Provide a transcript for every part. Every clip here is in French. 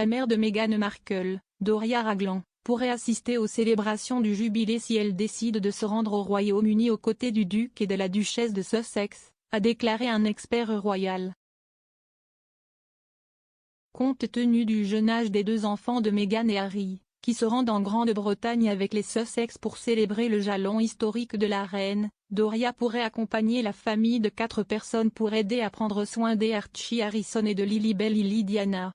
La mère de Meghan Markle, Doria Ragland, pourrait assister aux célébrations du jubilé si elle décide de se rendre au Royaume-Uni aux côtés du duc et de la duchesse de Sussex, a déclaré un expert royal. Compte tenu du jeune âge des deux enfants de Meghan et Harry, qui se rendent en Grande-Bretagne avec les Sussex pour célébrer le jalon historique de la reine, Doria pourrait accompagner la famille de 4 personnes pour aider à prendre soin d'Archie Harrison et de Lilibet Lily Diana.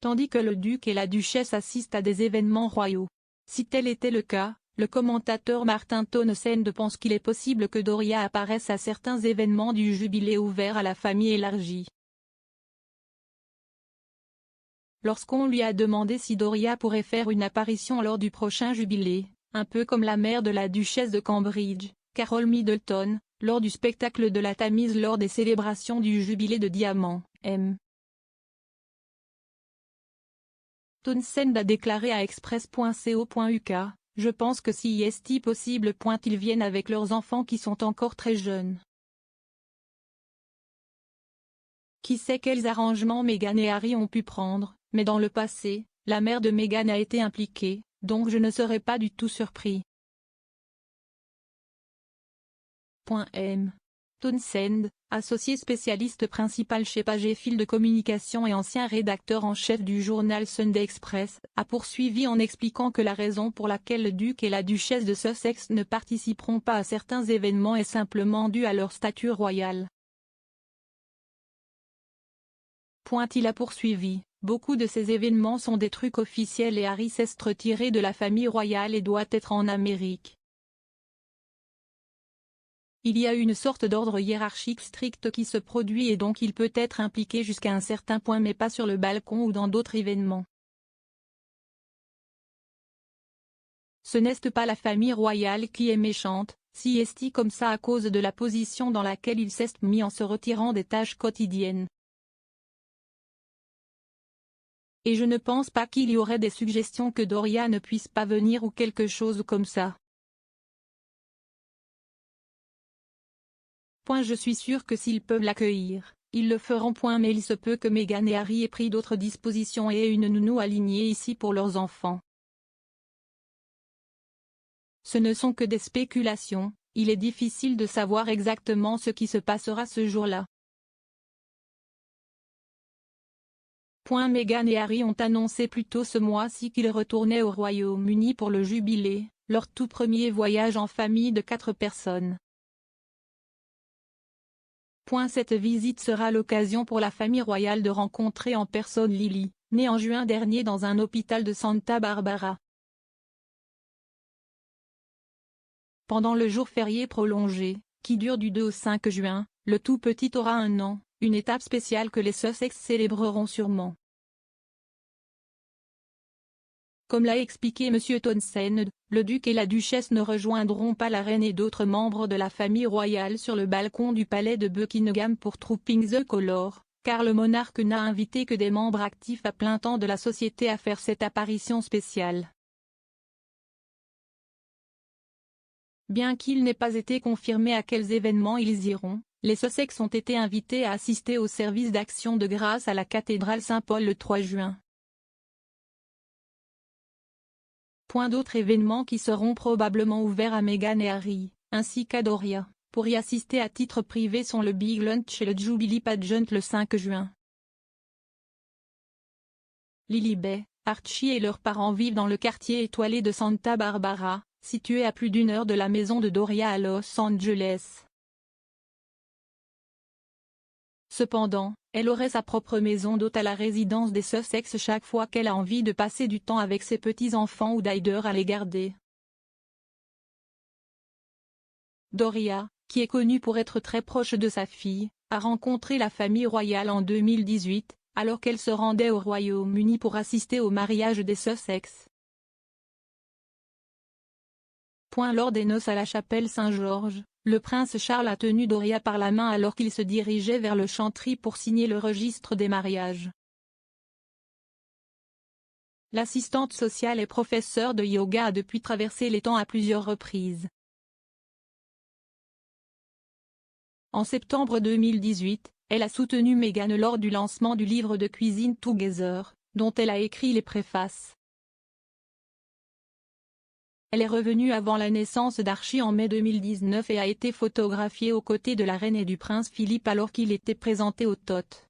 Tandis que le duc et la duchesse assistent à des événements royaux. Si tel était le cas, le commentateur Martin Townsend pense qu'il est possible que Doria apparaisse à certains événements du jubilé ouvert à la famille élargie. Lorsqu'on lui a demandé si Doria pourrait faire une apparition lors du prochain jubilé, un peu comme la mère de la duchesse de Cambridge, Carol Middleton, lors du spectacle de la Tamise lors des célébrations du jubilé de diamant, M. Townsend a déclaré à express.co.uk, « Je pense que si est possible. Ils viennent avec leurs enfants qui sont encore très jeunes. Qui sait quels arrangements Meghan et Harry ont pu prendre, mais dans le passé, la mère de Meghan a été impliquée, donc je ne serais pas du tout surpris. » M. Townsend, associé spécialiste principal chez Pagefield de communication et ancien rédacteur en chef du journal Sunday Express, a poursuivi en expliquant que la raison pour laquelle le duc et la duchesse de Sussex ne participeront pas à certains événements est simplement due à leur statut royal. Il a poursuivi, beaucoup de ces événements sont des trucs officiels et Harry s'est retiré de la famille royale et doit être en Amérique. Il y a une sorte d'ordre hiérarchique strict qui se produit et donc il peut être impliqué jusqu'à un certain point mais pas sur le balcon ou dans d'autres événements. Ce n'est pas la famille royale qui est méchante, si est comme ça à cause de la position dans laquelle il s'est mis en se retirant des tâches quotidiennes. Et je ne pense pas qu'il y aurait des suggestions que Doria ne puisse pas venir ou quelque chose comme ça. Je suis sûr que s'ils peuvent l'accueillir, ils le feront. Mais il se peut que Meghan et Harry aient pris d'autres dispositions et aient une nounou alignée ici pour leurs enfants. Ce ne sont que des spéculations, il est difficile de savoir exactement ce qui se passera ce jour-là. Meghan et Harry ont annoncé plus tôt ce mois-ci qu'ils retournaient au Royaume-Uni pour le jubilé, leur tout premier voyage en famille de 4 personnes. Cette visite sera l'occasion pour la famille royale de rencontrer en personne Lily, née en juin dernier dans un hôpital de Santa Barbara. Pendant le jour férié prolongé, qui dure du 2 au 5 juin, le tout petit aura 1 an, une étape spéciale que les Sussex célébreront sûrement. Comme l'a expliqué M. Townsend, le duc et la duchesse ne rejoindront pas la reine et d'autres membres de la famille royale sur le balcon du palais de Buckingham pour Trooping the Colour, car le monarque n'a invité que des membres actifs à plein temps de la société à faire cette apparition spéciale. Bien qu'il n'ait pas été confirmé à quels événements ils iront, les Sussex ont été invités à assister au service d'action de grâce à la cathédrale Saint-Paul le 3 juin. D'autres événements qui seront probablement ouverts à Meghan et Harry, ainsi qu'à Doria, pour y assister à titre privé sont le Big Lunch et le Jubilee Pageant le 5 juin. Lilibet, Archie et leurs parents vivent dans le quartier étoilé de Santa Barbara, situé à plus d'1 heure de la maison de Doria à Los Angeles. Cependant, elle aurait sa propre maison d'hôte à la résidence des Sussex chaque fois qu'elle a envie de passer du temps avec ses petits-enfants ou d'aider à les garder. Doria, qui est connue pour être très proche de sa fille, a rencontré la famille royale en 2018, alors qu'elle se rendait au Royaume-Uni pour assister au mariage des Sussex. Lors des noces à la chapelle Saint-Georges, le prince Charles a tenu Doria par la main alors qu'il se dirigeait vers le Chantry pour signer le registre des mariages. L'assistante sociale et professeure de yoga a depuis traversé les temps à plusieurs reprises. En septembre 2018, Elle a soutenu Meghan lors du lancement du livre de cuisine Together, dont elle a écrit les préfaces. Elle est revenue avant la naissance d'Archie en mai 2019 et a été photographiée aux côtés de la reine et du prince Philippe alors qu'il était présenté au TOT.